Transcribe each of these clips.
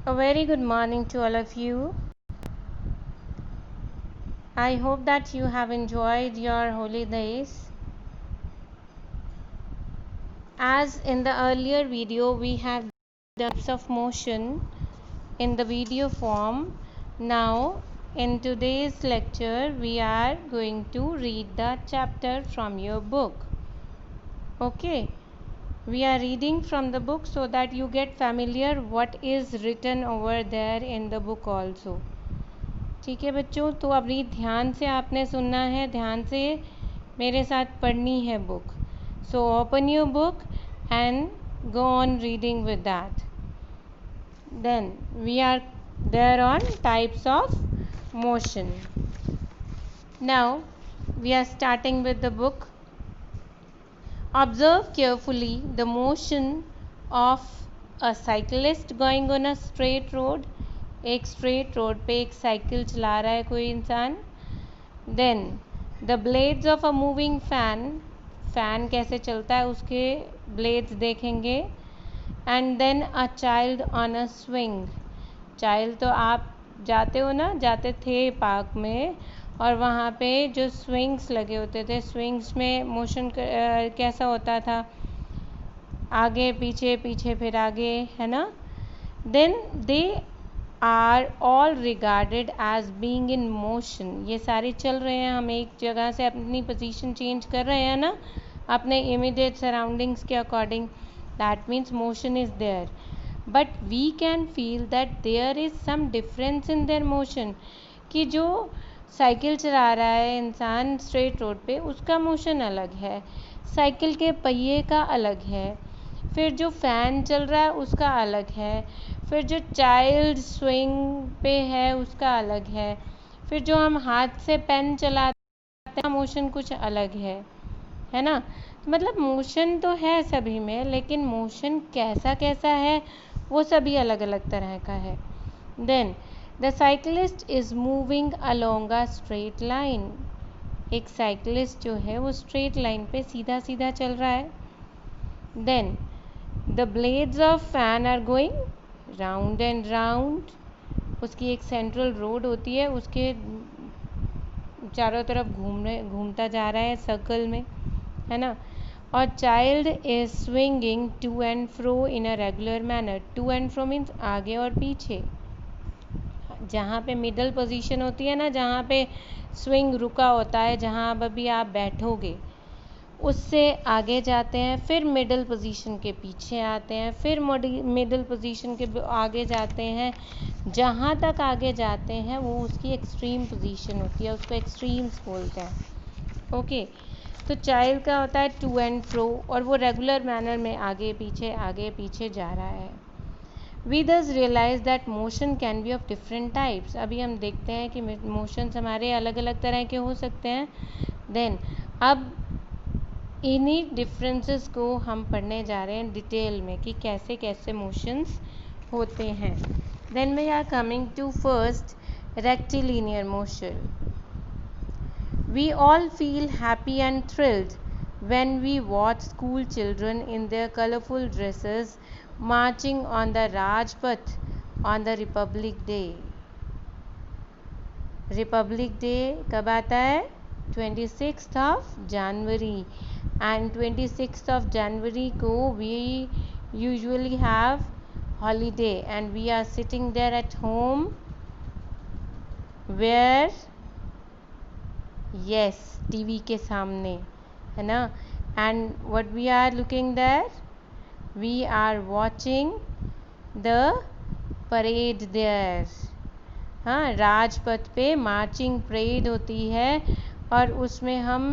A very good morning to all of you. I hope that you have enjoyed your holidays. As in the earlier video, we have done types of motion in the video form. Now, in today's lecture, we are going to read the chapter from your book. Okay. We are reading from the book so that you get familiar what is written over there in the book also. ठीक है बच्चों, तो अभी ध्यान से आपने सुनना है, ध्यान से मेरे साथ पढ़नी है book. So open your book and go on reading with that. Then we are there on types of motion. Now we are starting with the book. Observe carefully the motion of a cyclist going on a straight road. एक straight road पे एक cycle चला रहा है कोई इंसान. Then the blades of a moving fan. Fan कैसे चलता है उसके blades देखेंगे. And then a child on a swing. child तो आप जाते हो ना, जाते थे पार्क में और वहाँ पे जो स्विंग्स लगे होते थे, स्विंग्स में मोशन कैसा होता था, आगे पीछे पीछे फिर आगे, है ना. Then they are all regarded as being in motion. ये सारे चल रहे हैं, हम एक जगह से अपनी पोजीशन चेंज कर रहे हैं ना अपने इमीडिएट सराउंडिंग्स के according. That means motion is there, but we can feel that there is some difference in their motion. कि जो साइकिल चला रहा है इंसान स्ट्रेट रोड पे, उसका मोशन अलग है, साइकिल के पहिए का अलग है, फिर जो फ़ैन चल रहा है उसका अलग है, फिर जो चाइल्ड स्विंग पे है उसका अलग है, फिर जो हम हाथ से पेन चलाते हैं मोशन कुछ अलग है ना. मतलब मोशन तो है सभी में, लेकिन मोशन कैसा कैसा है वो सभी अलग अलग तरह का है. Then The cyclist is moving along a straight line. एक साइकिलिस्ट जो है वो स्ट्रेट लाइन पे सीधा सीधा चल रहा है. Then the blades of fan are going round and round. उसकी एक सेंट्रल रोड होती है, उसके चारों तरफ घूमता जा रहा है सर्कल में, है ना. और child is swinging to and fro in a regular manner. To and fro means आगे और पीछे. जहाँ पे मिडल पोजीशन होती है ना, जहाँ पे स्विंग रुका होता है, जहाँ अब अभी आप बैठोगे, उससे आगे जाते हैं, फिर मिडल पोजीशन के पीछे आते हैं, फिर मिडल पोजीशन के आगे जाते हैं. जहाँ तक आगे जाते हैं वो उसकी एक्सट्रीम पोजीशन होती है, उसको एक्सट्रीम्स बोलते हैं. ओके. तो चाइल्ड का होता है टू एंड फ्रो, और वो रेगुलर मैनर में आगे पीछे जा रहा है. We thus realize that motion can be of different types. अभी हम देखते हैं कि मोशंस हमारे अलग अलग तरह के हो सकते हैं. देन अब इन्हीं डिफरेंसेस को हम पढ़ने जा रहे हैं डिटेल में कि कैसे कैसे मोशंस होते हैं. Then we are coming to first rectilinear motion. We all feel happy and thrilled when we watch school children in their colorful dresses marching on the Rajpath on the Republic Day. Republic Day कब आता है? 26th of January. And 26th of January को we usually have holiday and we are sitting there at home where yes TV के सामने, है ना. And what we are looking there? We are watching the parade there. हाँ, राजपथ पे marching parade होती है और उसमें हम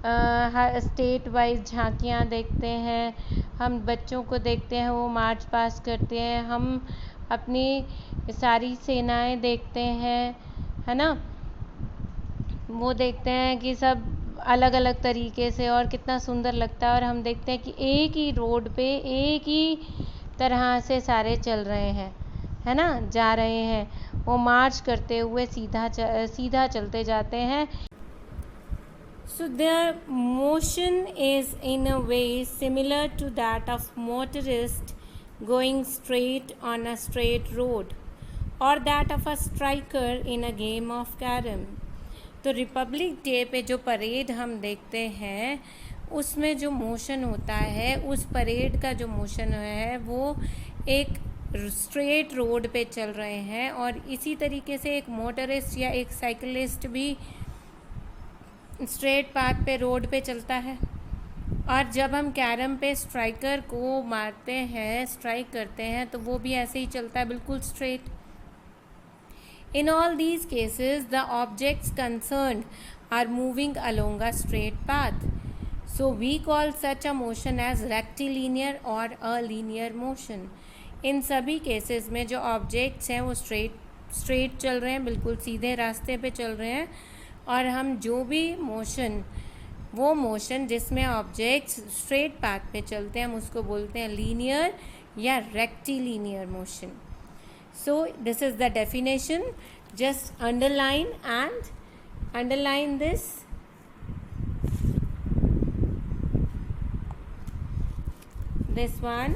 हर स्टेट वाइज झांकियाँ देखते हैं, हम बच्चों को देखते हैं वो मार्च पास करते हैं, हम अपनी सारी सेनाएं देखते हैं, है ना. वो देखते हैं कि सब अलग अलग तरीके से और कितना सुंदर लगता है, और हम देखते हैं कि एक ही रोड पे एक ही तरह से सारे चल रहे हैं, है ना, जा रहे हैं. वो मार्च करते हुए सीधा चलते जाते हैं. So their motion is in a way similar to that of motorists going straight on a straight road, or that of a striker in a game of carom. तो रिपब्लिक डे पे जो परेड हम देखते हैं उसमें जो motion होता है, उस परेड का जो मोशन है वो एक स्ट्रेट रोड पे चल रहे हैं, और इसी तरीके से एक मोटरिस्ट या एक साइकिलिस्ट भी स्ट्रेट पाथ पे रोड पे चलता है। और जब हम कैरम पे स्ट्राइकर को मारते हैं, स्ट्राइक करते हैं, तो वो भी ऐसे ही चलता है, बिल्कुल straight. In all these cases, the objects concerned are moving along a straight path. So we call such a motion as rectilinear or a linear motion. इन सभी केसेस में जो ऑब्जेक्ट्स हैं वो स्ट्रेट चल रहे हैं, बिल्कुल सीधे रास्ते पे चल रहे हैं, और हम जो भी वो मोशन जिसमें ऑब्जेक्ट्स स्ट्रेट पाथ पे चलते हैं हम उसको बोलते हैं लीनियर या rectilinear motion. So this is the definition. Just underline this. This one,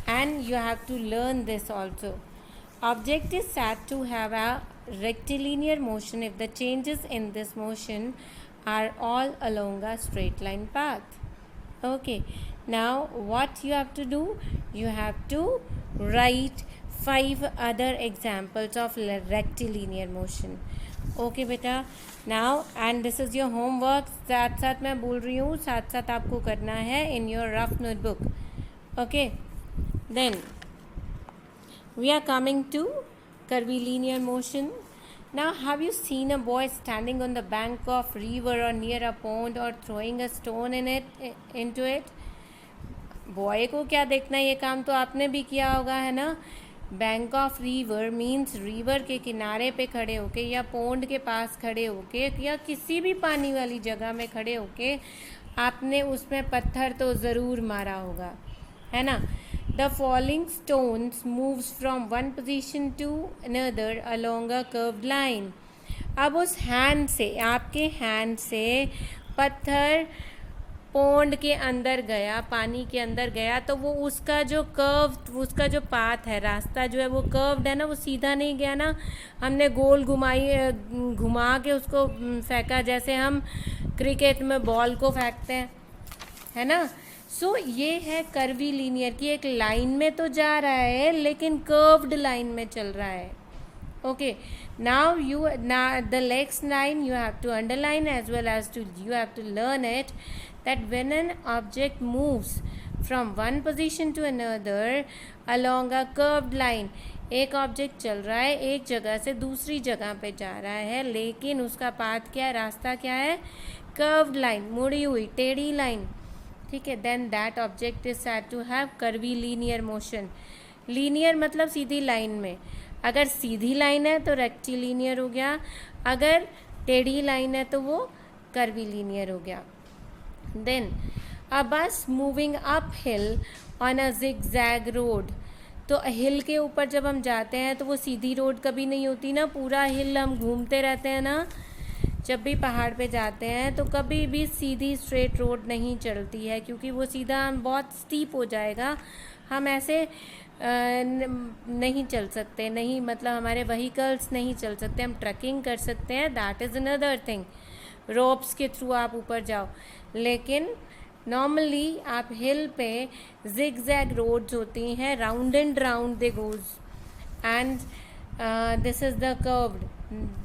and you have to learn this also. Object is said to have a rectilinear motion if the changes in this motion are all along a straight line path. Okay, now what you have to do? You have to write 5 other examples of rectilinear motion. Okay बेटा, now and this is your homework. साथ साथ मैं बोल रही हूँ, साथ साथ आपको करना है in your rough notebook. Okay, then we are coming to curvilinear motion. Now have you seen a boy standing on the bank of river or near a pond or throwing a stone into it? Boy को क्या देखना, ये काम तो आपने भी किया होगा, है ना. Bank of river means river के किनारे पे खड़े होके या पोंड के पास खड़े होके या किसी भी पानी वाली जगह में खड़े होके आपने उसमें पत्थर तो ज़रूर मारा होगा, है ना. The falling stones moves from one position to another along a curved line. अब उस हैंड से, आपके हैंड से पत्थर पोंड के अंदर गया, पानी के अंदर गया, तो वो उसका जो उसका जो पाथ है, रास्ता जो है वो कर्व्ड है ना, वो सीधा नहीं गया ना. हमने गोल घुमा के उसको फेंका, जैसे हम क्रिकेट में बॉल को फेंकते हैं, है ना. सो ये है कर्वीलिनियर की, एक लाइन में तो जा रहा है लेकिन कर्व्ड लाइन में चल रहा है. Okay, now the next line you have to underline as well as you have to learn it, that when an object moves from one position to another along a curved line, एक object चल रहा है, एक जगह से दूसरी जगह पे जा रहा है, लेकिन उसका पाथ क्या है, रास्ता क्या है, कर्व्ड लाइन, मुड़ी हुई टेढ़ी लाइन. ठीक है, then that object is said to have curvilinear motion. Linear मतलब सीधी लाइन में, अगर सीधी लाइन है तो रेक्टिलिनियर हो गया, अगर टेढ़ी लाइन है तो वो कर्वीलिनियर हो गया. देन अ बस moving up hill on a zigzag road. तो हिल के ऊपर जब हम जाते हैं तो वो सीधी रोड कभी नहीं होती ना, पूरा हिल हम घूमते रहते हैं ना. जब भी पहाड़ पे जाते हैं तो कभी भी सीधी स्ट्रेट रोड नहीं चलती है, क्योंकि वो सीधा बहुत स्टीप हो जाएगा, हम ऐसे नहीं चल सकते, नहीं मतलब हमारे व्हीकल्स नहीं चल सकते. हम ट्रैकिंग कर सकते हैं, that is another thing, ropes के थ्रू आप ऊपर जाओ, लेकिन नॉर्मली आप हिल पे जिगजैग रोड्स होती हैं, round and round they goes, and this is the curved.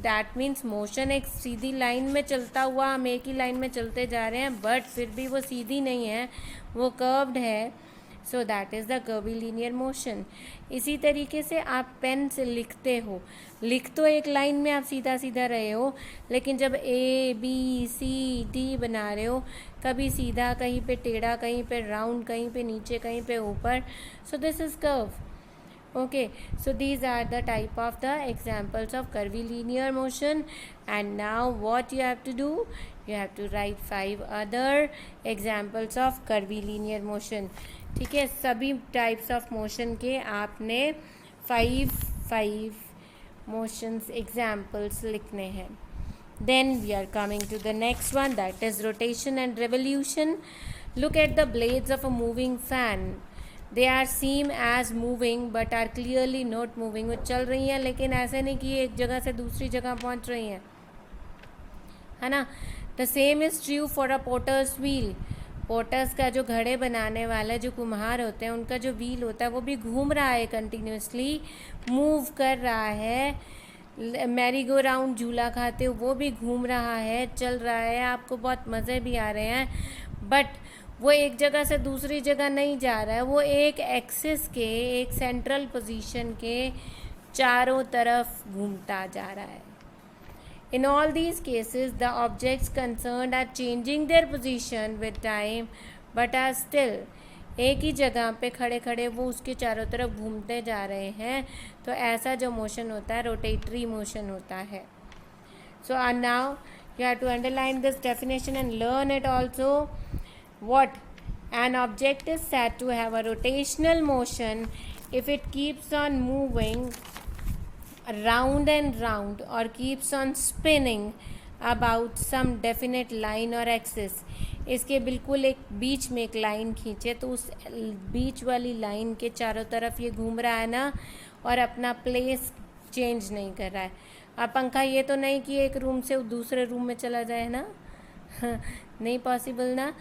That means motion एक सीधी लाइन में चलता हुआ, हम एक ही लाइन में चलते जा रहे हैं, बट फिर भी वो सीधी नहीं है, वो कर्व्ड है. So that is the curvilinear motion. इसी तरीके से आप पेन से लिखते हो, लिख तो एक लाइन में आप सीधा सीधा रहे हो, लेकिन जब ABCD बना रहे हो, कभी सीधा, कहीं पे टेढ़ा, कहीं पे राउंड, कहीं पे नीचे, कहीं पे ऊपर. So this is curve. Okay, so these are the type of the examples of curvilinear motion. And now what you have to do, you have to write 5 other examples of curvilinear motion. ठीक है, सभी types of motion के आपने 5 motions examples लिखने हैं. Then we are coming to the next one, that is rotation and revolution. Look at the blades of a moving fan. They are seem as moving but are clearly not moving. वो चल रही हैं लेकिन ऐसे नहीं कि एक जगह से दूसरी जगह पहुंच रही हैं, है ना। The same is true for a potters wheel. Potters का जो घड़े बनाने वाला जो कुम्हार होते हैं उनका जो व्हील होता है वो भी घूम रहा है, कंटिन्यूसली मूव कर रहा है। मैरी गो राउंड झूला खाते हो वो भी घूम रहा है, चल रहा है, आपको बहुत मज़े भी आ रहे हैं, बट वो एक जगह से दूसरी जगह नहीं जा रहा है, वो एक एक्सिस के, एक सेंट्रल पोजीशन के चारों तरफ घूमता जा रहा है। In all these cases, the objects concerned are changing their position with time, but are still एक ही जगह पे खड़े खड़े वो उसके चारों तरफ घूमते जा रहे हैं। तो ऐसा जो मोशन होता है रोटेटरी मोशन होता है। So now you have to underline this definition and learn it also. What? An object is said to have a rotational motion if it keeps on moving round and round or keeps on spinning about some definite line or axis। इसके बिल्कुल एक बीच में एक line खींचे तो उस बीच वाली line के चारों तरफ ये घूम रहा है ना, और अपना प्लेस चेंज नहीं कर रहा है। अब पंखा ये तो नहीं कि एक रूम से दूसरे रूम में चला जाए ना, नहीं पॉसिबल ना।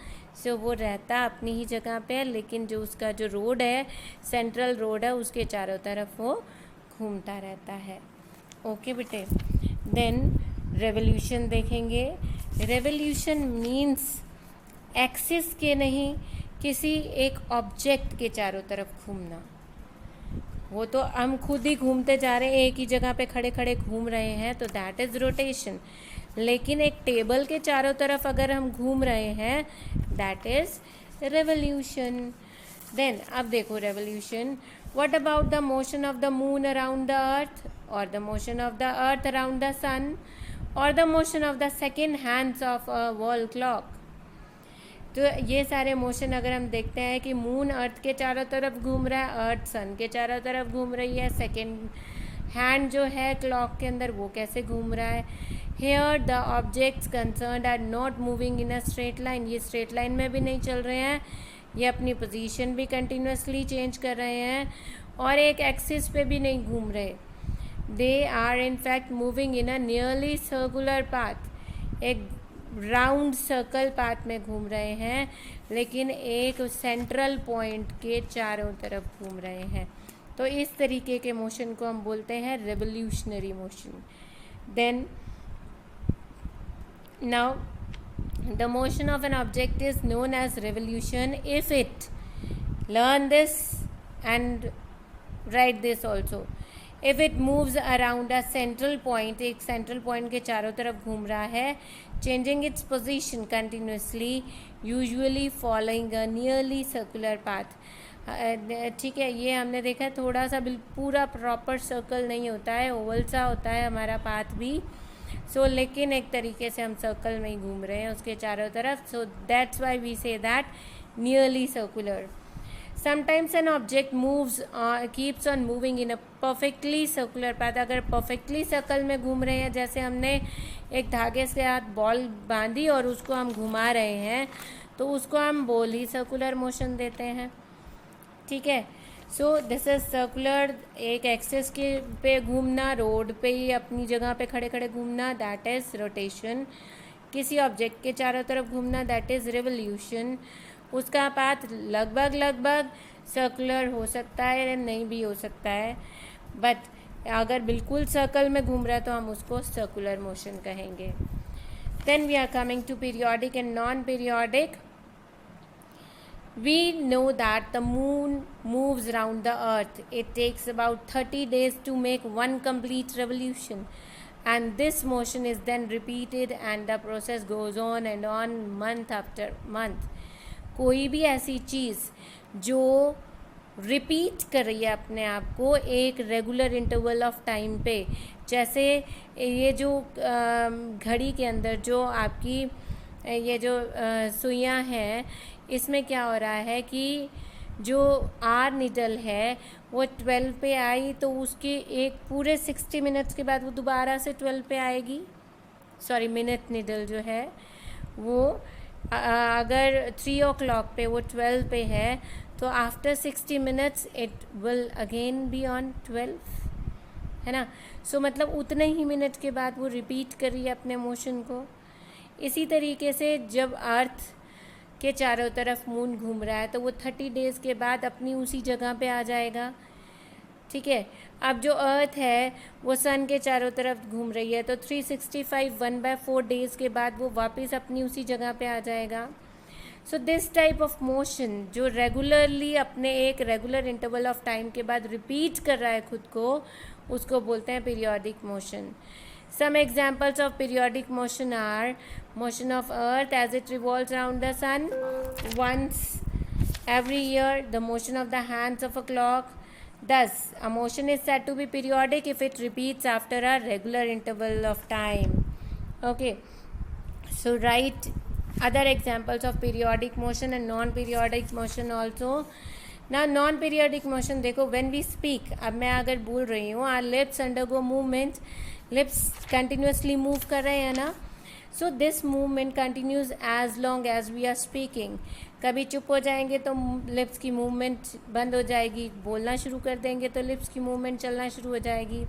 सो वो रहता अपनी ही जगह पे है, लेकिन जो उसका जो रोड है, सेंट्रल रोड है, उसके चारों तरफ वो घूमता रहता है। ओके बेटे, देन रेवोल्यूशन देखेंगे। रेवोल्यूशन मीन्स एक्सिस के नहीं, किसी एक ऑब्जेक्ट के चारों तरफ घूमना। वो तो हम खुद ही घूमते जा रहे हैं, एक ही जगह पे खड़े खड़े घूम रहे हैं, तो दैट इज़ रोटेशन। लेकिन एक टेबल के चारों तरफ अगर हम घूम रहे हैं, दैट इज़ रेवोल्यूशन। देन अब देखो revolution, what about the motion of the moon around the earth, or the motion of the earth around the sun, or the motion of the second hands of a wall clock। तो ये सारे motion अगर हम देखते हैं कि moon earth के चारों तरफ घूम रहा है, अर्थ सन के चारों तरफ घूम रही है, सेकेंड हैंड जो है क्लॉक के अंदर वो कैसे घूम रहा है। Here the objects concerned are not moving in a straight line. ये स्ट्रेट लाइन में भी नहीं चल रहे हैं, ये अपनी पोजीशन भी कंटिन्यूसली चेंज कर रहे हैं, और एक एक्सिस पे भी नहीं घूम रहे। They are in fact moving in a nearly circular path. एक राउंड सर्कल पाथ में घूम रहे हैं, लेकिन एक सेंट्रल पॉइंट के चारों तरफ घूम रहे हैं। तो इस तरीके के मोशन को हम बोलते हैं revolutionary motion. Then now the motion of an object is known as revolution if it, learn this and write this also, if it moves around a central point, एक central point के चारों तरफ घूम रहा है, changing its position continuously, usually following a nearly circular path। ठीक है, ये हमने देखा थोड़ा सा पूरा प्रॉपर सर्कल नहीं होता है, ओवल सा होता है हमारा पाथ भी। सो लेकिन एक तरीके से हम सर्कल में ही घूम रहे हैं उसके चारों तरफ। So that's why we say that nearly circular. Sometimes an object moves keeps on moving in a perfectly circular path. अगर परफेक्टली सर्कल में घूम रहे हैं, जैसे हमने एक धागे से हाथ बॉल बांधी और उसको हम घुमा रहे हैं, तो उसको हम बॉल ही सर्कुलर मोशन देते हैं। ठीक है, सो दिस इज सर्कुलर, एक एक्सिस के पे घूमना, रोड पे ही अपनी जगह पे खड़े खड़े घूमना, दैट इज़ रोटेशन। किसी ऑब्जेक्ट के चारों तरफ घूमना, दैट इज़ रिवोल्यूशन। उसका पाथ लगभग सर्कुलर हो सकता है, नहीं भी हो सकता है, बट अगर बिल्कुल सर्कल में घूम रहा है तो हम उसको सर्कुलर मोशन कहेंगे। Then we are coming to periodic and non periodic. We know that the moon moves round the earth. It takes about 30 days to make one complete revolution, and this motion is then repeated and the process goes on and on month after month। कोई भी ऐसी चीज़ जो repeat कर रही है अपने आप को एक रेगुलर इंटरवल ऑफ टाइम पे, जैसे ये जो घड़ी के अंदर जो आपकी ये जो सुइयाँ हैं, इसमें क्या हो रहा है कि जो आर निडल है वो 12 पे आई, तो उसके एक पूरे 60 मिनट्स के बाद वो दोबारा से 12 पे आएगी। सॉरी, मिनट निडल जो है वो अगर 3 o'clock पे वो 12 पे है, तो after 60 minutes it will again be on 12, है ना. सो मतलब उतने ही मिनट के बाद वो रिपीट कर रही है अपने मोशन को. इसी तरीके से जब अर्थ के चारों तरफ मून घूम रहा है तो वो 30 डेज़ के बाद अपनी उसी जगह पे आ जाएगा. ठीक है. अब जो अर्थ है वो सन के चारों तरफ घूम रही है तो 365 1/4 डेज़ के बाद वो वापस अपनी उसी जगह पे आ जाएगा. So this type of motion जो रेगुलरली अपने एक रेगुलर इंटरवल ऑफ टाइम के बाद रिपीट कर रहा है खुद को, उसको बोलते हैं periodic motion. Some examples of periodic motion are motion of earth as it revolves around the sun once every year, the motion of the hands of a clock. Thus, a motion is said to be periodic if it repeats after a regular interval of time. Okay, so write other examples of periodic motion and non-periodic motion also. Now non-periodic motion देखो, when we speak, अब मैं अगर बोल रही हूँ, our lips undergo movement, lips continuously move कर रहे हैं ना. So this movement continues as long as we are speaking. कभी चुप हो जाएंगे तो लिप्स की मूवमेंट बंद हो जाएगी, बोलना शुरू कर देंगे तो लिप्स की मूवमेंट चलना शुरू हो जाएगी.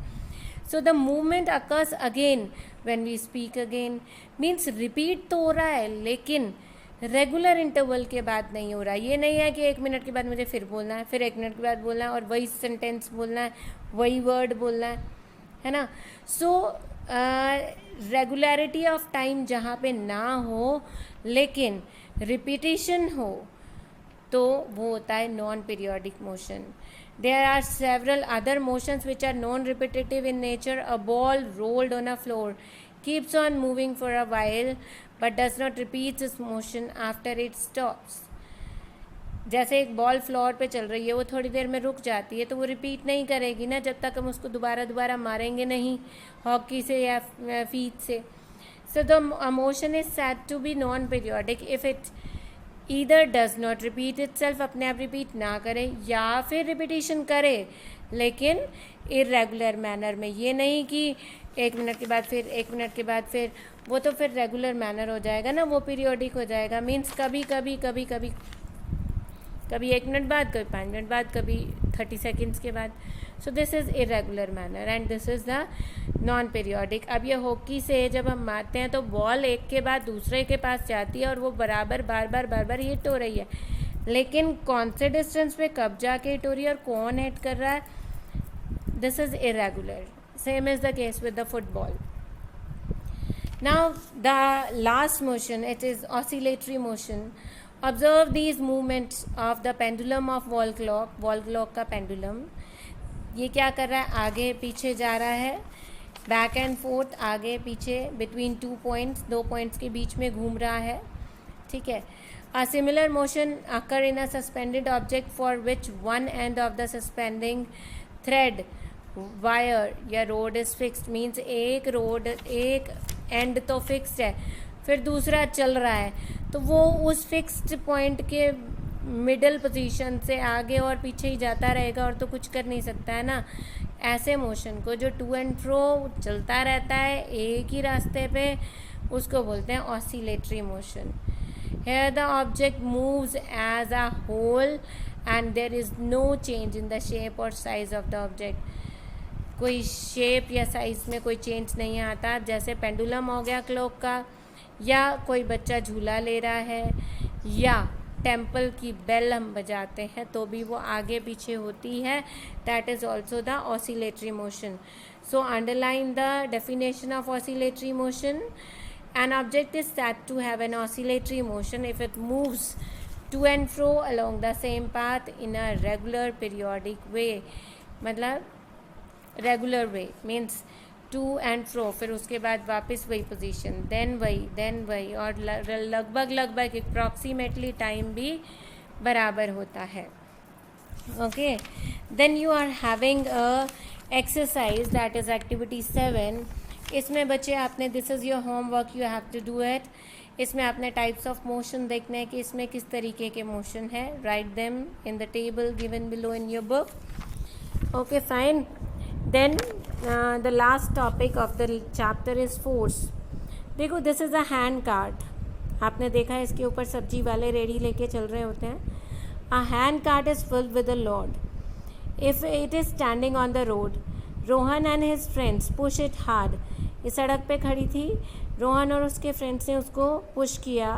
So the movement occurs again when we speak again. Means repeat तो हो रहा है लेकिन रेगुलर इंटरवल के बाद नहीं हो रहा है. ये नहीं है कि 1 मिनट के बाद मुझे फिर बोलना है, फिर 1 मिनट के बाद बोलना है और वही सेंटेंस बोलना है, वही वर्ड बोलना है ना. सो रेगुलरिटी ऑफ टाइम जहाँ पे ना हो लेकिन रिपीटिशन हो तो वो होता है non periodic motion. There are several other motions which are non repetitive in nature. A ball rolled on a floor keeps on moving for a while but does not repeat its motion after it stops. जैसे एक ball floor पे चल रही है, वो थोड़ी देर में रुक जाती है तो वो रिपीट नहीं करेगी ना जब तक हम उसको दोबारा मारेंगे नहीं हॉकी से या फीट से. So the motion is said to be non periodic if it either does not repeat itself, अपने आप रिपीट ना करे, या फिर रिपीटिशन करे लेकिन इरेगुलर मैनर में. ये नहीं कि 1 मिनट के बाद फिर 1 मिनट के बाद फिर, वो तो फिर रेगुलर मैनर हो जाएगा ना, वो पीरियोडिक हो जाएगा. मीन्स कभी 1 मिनट बाद, कभी 5 मिनट बाद, कभी 30 सेकेंड्स के बाद. So this is irregular manner and this is the non periodic. अब ये हॉकी से जब हम मारते हैं तो बॉल एक के बाद दूसरे के पास जाती है और वो बराबर बार हिट हो रही है, लेकिन कौन से डिस्टेंस पे कब जाके हिट हो रही है और कौन हिट कर रहा है, this is irregular. Same is the case with the football. Now the last motion, it is oscillatory motion. Observe these movements of the pendulum of wall clock का pendulum. ये क्या कर रहा है, आगे पीछे जा रहा है, बैक एंड फोर्थ, आगे पीछे, बिटवीन 2 points, 2 points के बीच में घूम रहा है. ठीक है. A similar motion occur in a suspended object for which one end of the suspending thread wire या रोड इज़ फिक्स्ड. मीन्स एक रोड, एक एंड तो फिक्स्ड है, फिर दूसरा चल रहा है तो वो उस फिक्स्ड पॉइंट के मिडल पोजीशन से आगे और पीछे ही जाता रहेगा और तो कुछ कर नहीं सकता है ना. ऐसे मोशन को जो टू एंड फ्रो चलता रहता है एक ही रास्ते पे, उसको बोलते हैं oscillatory motion. Here the object moves as a whole and there is no change in the shape or size of the object. कोई शेप या साइज़ में कोई चेंज नहीं आता. जैसे पेंडुलम हो गया क्लॉक का, या कोई बच्चा झूला ले रहा है, या टेम्पल की बेल हम बजाते हैं तो भी वो आगे पीछे होती है. That is also the oscillatory motion. So underline the definition of oscillatory motion. An object is said to have an oscillatory motion if it moves to and fro along the same path in a regular periodic way. मतलब regular way means to and fro, फिर उसके बाद वापस वही position, then वही और लगभग approximately time भी बराबर होता है. Okay. Then you are having a exercise that is activity 7. इसमें बच्चे आपने, this is your homework, you have to do it. इसमें आपने टाइप्स ऑफ मोशन देखने हैं कि इसमें किस तरीके के मोशन है. Write them in the table given below in your book. Okay fine. Then the last topic of the chapter is force. देखो, this is a hand cart. आपने देखा है इसके ऊपर सब्जी वाले रेडी लेके चल रहे होते हैं. A hand cart is filled with a load. If it is standing on the road, Rohan and his friends push it hard. ये सड़क पे खड़ी थी, रोहन और उसके फ्रेंड्स ने उसको पुश किया.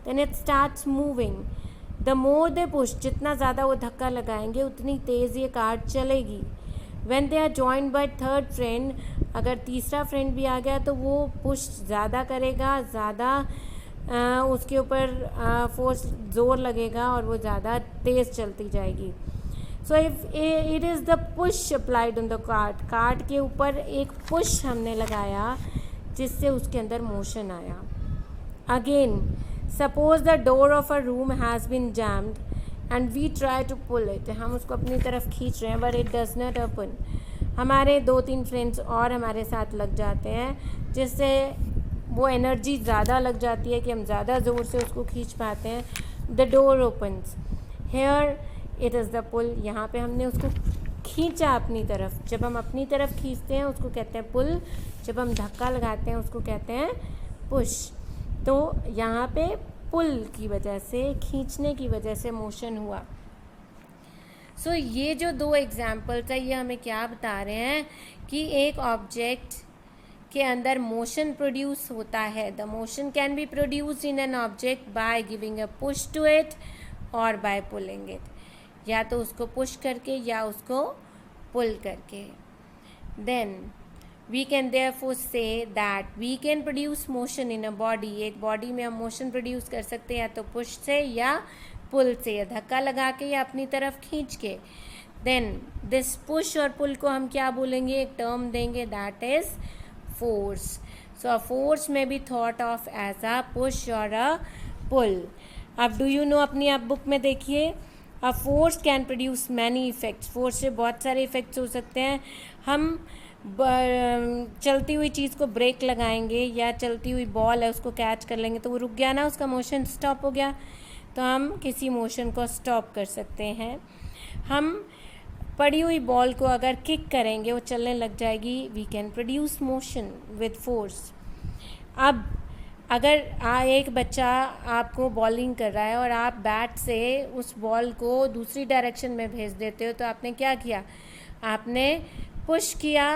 Then it starts moving. The more they push, जितना ज़्यादा वो धक्का लगाएंगे उतनी तेज़ ये कार्ट चलेगी. When they are joined by third friend, अगर तीसरा फ्रेंड भी आ गया तो वो पुश ज़्यादा करेगा, ज़्यादा उसके ऊपर फोर्स ज़ोर लगेगा और वो ज़्यादा तेज़ चलती जाएगी. So if it is the push applied on the cart के ऊपर एक पुश हमने लगाया जिससे उसके अंदर मोशन आया. Again suppose the door of a room has been jammed and we try to pull it. हम उसको अपनी तरफ खींच रहे हैं but it does not open. हमारे 2-3 फ्रेंड्स और हमारे साथ लग जाते हैं जिससे वो एनर्जी ज़्यादा लग जाती है कि हम ज़्यादा ज़ोर से उसको खींच पाते हैं. The door opens. Here it is the pull. यहाँ पे हमने उसको खींचा अपनी तरफ. जब हम अपनी तरफ खींचते हैं उसको कहते हैं पुल. जब हम धक्का लगाते हैं उसको कहते हैं पुश. तो यहाँ पे पुल की वजह से, खींचने की वजह से मोशन हुआ. सो ये जो 2 एग्जाम्पल्स है ये हमें क्या बता रहे हैं कि एक ऑब्जेक्ट के अंदर मोशन प्रोड्यूस होता है. The motion can be produced in an object by giving a push to it और बाय पुलिंग इट. या तो उसको पुश करके या उसको पुल करके. Then we can therefore say that we can produce motion in a body. एक body में हम मोशन प्रोड्यूस कर सकते हैं या तो पुश से या पुल से, या धक्का लगा के या अपनी तरफ खींच के. देन दिस पुश और पुल को हम क्या बोलेंगे, एक टर्म देंगे, that is force. So a force may be thought of as a push or a पुल. अब डू यू नो, अपनी आप बुक में देखिए, a force can produce many effects. Force से बहुत सारे इफ़ेक्ट्स हो सकते हैं. हम चलती हुई चीज़ को ब्रेक लगाएंगे या चलती हुई बॉल है उसको कैच कर लेंगे तो वो रुक गया ना, उसका मोशन स्टॉप हो गया, तो हम किसी मोशन को स्टॉप कर सकते हैं. हम पड़ी हुई बॉल को अगर किक करेंगे वो चलने लग जाएगी. We can produce motion with force. अब अगर एक बच्चा आपको बॉलिंग कर रहा है और आप बैट से उस बॉल को दूसरी डायरेक्शन में भेज देते हो तो आपने क्या किया, आपने पुश किया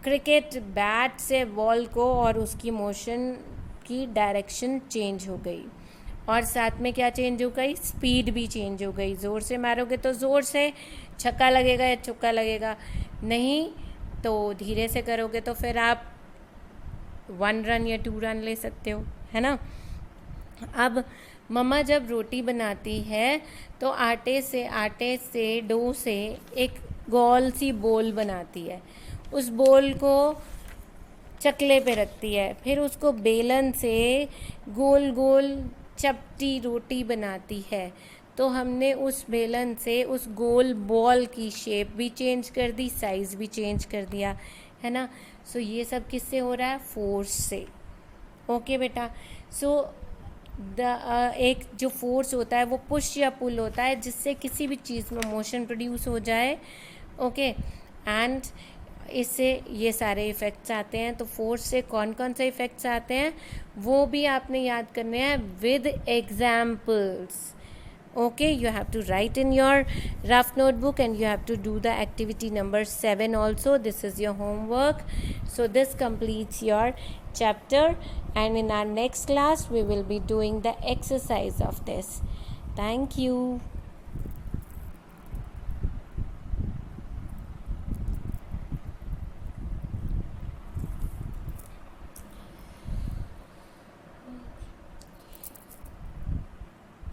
क्रिकेट बैट से बॉल को और उसकी मोशन की डायरेक्शन चेंज हो गई. और साथ में क्या चेंज हो गई, स्पीड भी चेंज हो गई. ज़ोर से मारोगे तो ज़ोर से छक्का लगेगा या चौका लगेगा, नहीं तो धीरे से करोगे तो फिर आप 1 रन या 2 रन ले सकते हो, है ना. अब मम्मा जब रोटी बनाती है तो आटे से डो से एक गोल सी बोल बनाती है. उस बोल को चकले पे रखती है, फिर उसको बेलन से गोल गोल चपटी रोटी बनाती है. तो हमने उस बेलन से उस गोल बॉल की शेप भी चेंज कर दी, साइज़ भी चेंज कर दिया, है ना. सो ये सब किससे हो रहा है, फोर्स से. ओके बेटा. सो एक जो फोर्स होता है वो पुश या पुल होता है जिससे किसी भी चीज़ में मोशन प्रोड्यूस हो जाए. ओके. एंड इससे ये सारे इफ़ेक्ट्स आते हैं. तो फोर्स से कौन कौन से इफ़ेक्ट्स आते हैं वो भी आपने याद करने हैं with examples. Okay, you have to write in your rough notebook and you have to do the activity number 7 also. This is your homework. So this completes your chapter, and in our next class we will be doing the exercise of this. Thank you.